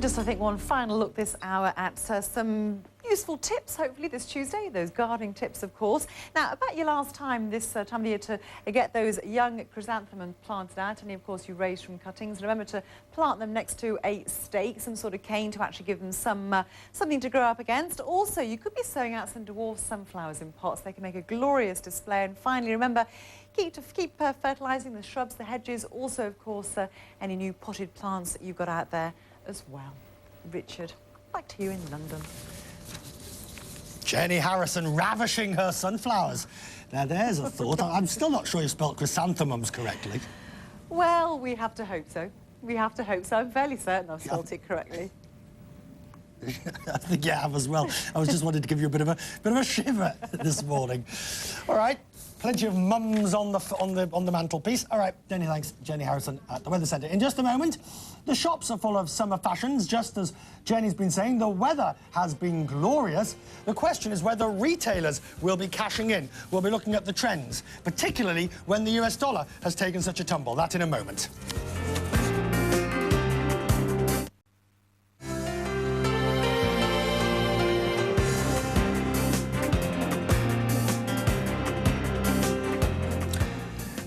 And just, I think, one final look this hour at some useful tips, hopefully, this Tuesday. Those gardening tips, of course. Now, about your last time this time of year to get those young chrysanthemums planted out. And, of course, you raise from cuttings. Remember to plant them next to a stake, some sort of cane to actually give them something to grow up against. Also, you could be sowing out some dwarf sunflowers in pots. They can make a glorious display. And finally, remember, keep fertilising the shrubs, the hedges. Also, of course, any new potted plants that you've got out there as well. Richard, back to you in London. Jenny Harrison ravishing her sunflowers. Now, there's a thought. I'm still not sure you spelt chrysanthemums correctly. Well, we have to hope so. We have to hope so. I'm fairly certain I've spelt it correctly. I think you have as well. I was just wanting to give you a bit of a shiver this morning. All right, plenty of mums on the mantelpiece. All right, Jenny, thanks, Jenny Harrison at the Weather Centre. In just a moment, the shops are full of summer fashions, just as Jenny's been saying. The weather has been glorious. The question is whether retailers will be cashing in. We'll be looking at the trends, particularly when the US dollar has taken such a tumble. That in a moment.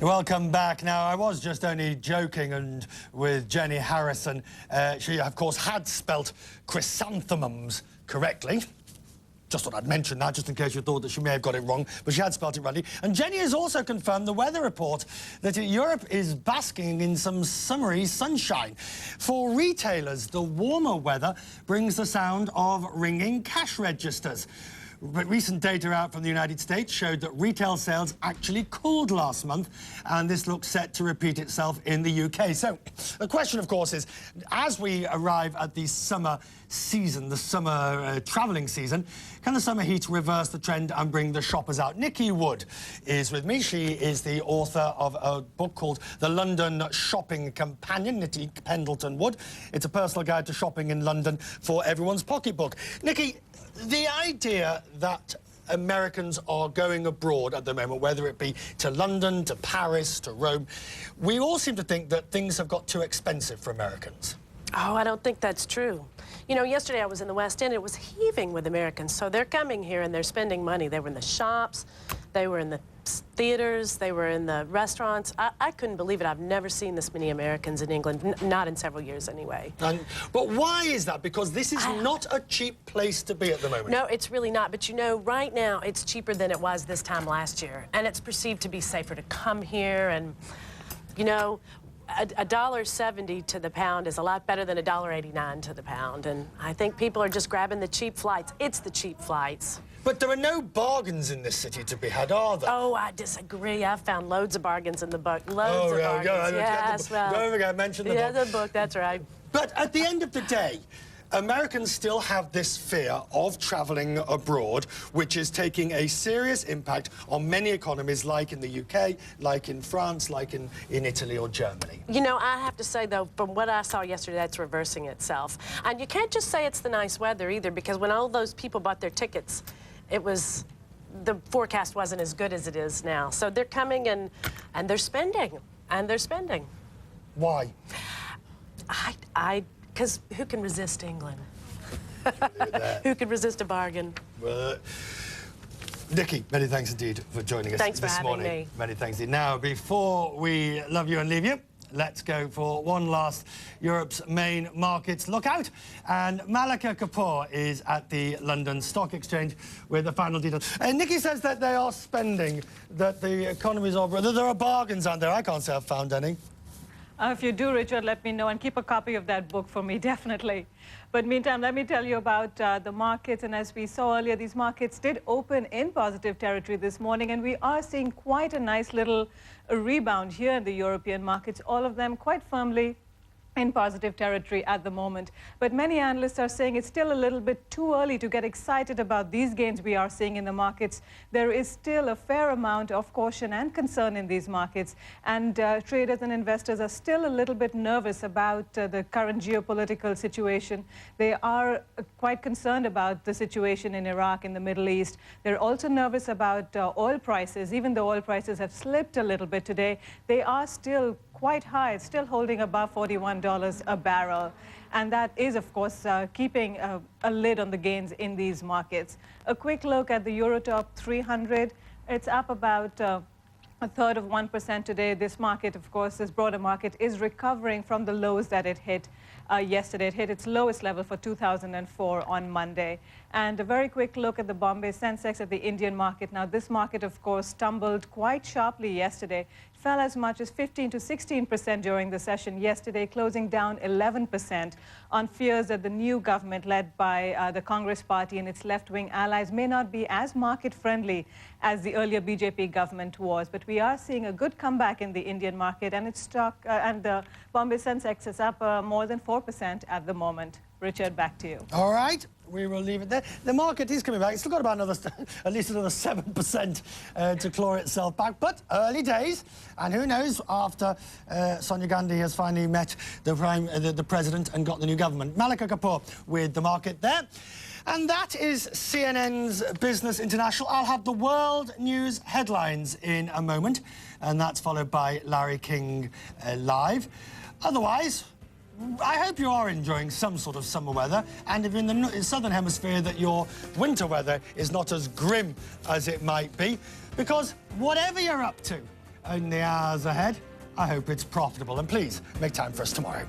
Welcome back. Now, I was just only joking with Jenny Harrison. She, of course, had spelt chrysanthemums correctly. Just thought I'd mention that, just in case you thought that she may have got it wrong, but she had spelt it rightly. And Jenny has also confirmed the weather report that Europe is basking in some summery sunshine. For retailers, the warmer weather brings the sound of ringing cash registers. But recent data out from the United States showed that retail sales actually cooled last month, and this looks set to repeat itself in the UK. So the question, of course, is, as we arrive at the summer season, the summer travelling season, can the summer heat reverse the trend and bring the shoppers out? Nicki Wood is with me. She is the author of a book called The London Shopping Companion, Nicki Pendleton Wood. It's a personal guide to shopping in London for everyone's pocketbook. Nicki, the idea that Americans are going abroad at the moment, whether it be to London, to Paris, to Rome, we all seem to think that things have got too expensive for Americans. Oh, I don't think that's true. You know, yesterday I was in the West End. It was heaving with Americans. So they're coming here and they're spending money. They were in the shops, they were in the theaters, they were in the restaurants. I couldn't believe it. I've never seen this many Americans in England, not in several years anyway. But why is that? Because this is not a cheap place to be at the moment. No, it's really not. But you know, right now it's cheaper than it was this time last year. And it's perceived to be safer to come here. And, you know, $1.70 to the pound is a lot better than $1.89 to the pound. And I think people are just grabbing the cheap flights. It's the cheap flights. But there are no bargains in this city to be had, are there? Oh, I disagree. I've found loads of bargains in the book. Loads of bargains. Yes, well, go over again, mention the book. Yeah, the book, that's right. But at the end of the day, Americans still have this fear of travelling abroad, which is taking a serious impact on many economies, like in the UK, like in France, like in Italy or Germany. You know, I have to say, though, from what I saw yesterday, that's reversing itself. And you can't just say it's the nice weather, either, because when all those people bought their tickets, the forecast wasn't as good as it is now. So they're coming and they're spending, and they're spending. Why? Because who can resist England? Who can resist a bargain? Nicki, many thanks indeed for joining us this morning. Thanks for having me. Many thanks indeed. Now, before we love you and leave you, let's go for one last Europe's main markets lookout. And Malika Kapoor is at the London Stock Exchange with the final details. And Nicki says that they are spending, that the economies are... that there are bargains out there. I can't say I've found any. If you do, Richard, let me know and keep a copy of that book for me, definitely. But meantime, let me tell you about the markets. And as we saw earlier, these markets did open in positive territory this morning. And we are seeing quite a nice little rebound here in the European markets, all of them quite firmly in positive territory at the moment. But many analysts are saying it's still a little bit too early to get excited about these gains we are seeing in the markets. There is still a fair amount of caution and concern in these markets, and traders and investors are still a little bit nervous about the current geopolitical situation. They are quite concerned about the situation in Iraq, in the Middle East. They're also nervous about oil prices. Even though oil prices have slipped a little bit today, they are still quite high. It's still holding above $41 a barrel. And that is, of course, keeping a lid on the gains in these markets. A quick look at the Eurotop 300. It's up about a third of 1% today. This market, of course, this broader market is recovering from the lows that it hit yesterday. It hit its lowest level for 2004 on Monday. And a very quick look at the Bombay Sensex at the Indian market. Now, this market, of course, stumbled quite sharply yesterday. It fell as much as 15 to 16% during the session yesterday, closing down 11% on fears that the new government led by the Congress party and its left-wing allies may not be as market-friendly as the earlier BJP government was. But we are seeing a good comeback in the Indian market, and its stock and the Bombay Sensex is up more than 4% at the moment. Richard, back to you. All right, we will leave it there. The market is coming back. It's still got about another, at least another 7% to claw itself back, but early days. And who knows, after Sonia Gandhi has finally met the president and got the new government. Malika Kapoor with the market there. And that is CNN's Business International. I'll have the world news headlines in a moment, and that's followed by Larry King live. Otherwise, I hope you are enjoying some sort of summer weather, and if you're in the southern hemisphere, that your winter weather is not as grim as it might be, because whatever you're up to in the hours ahead, I hope it's profitable, and please make time for us tomorrow.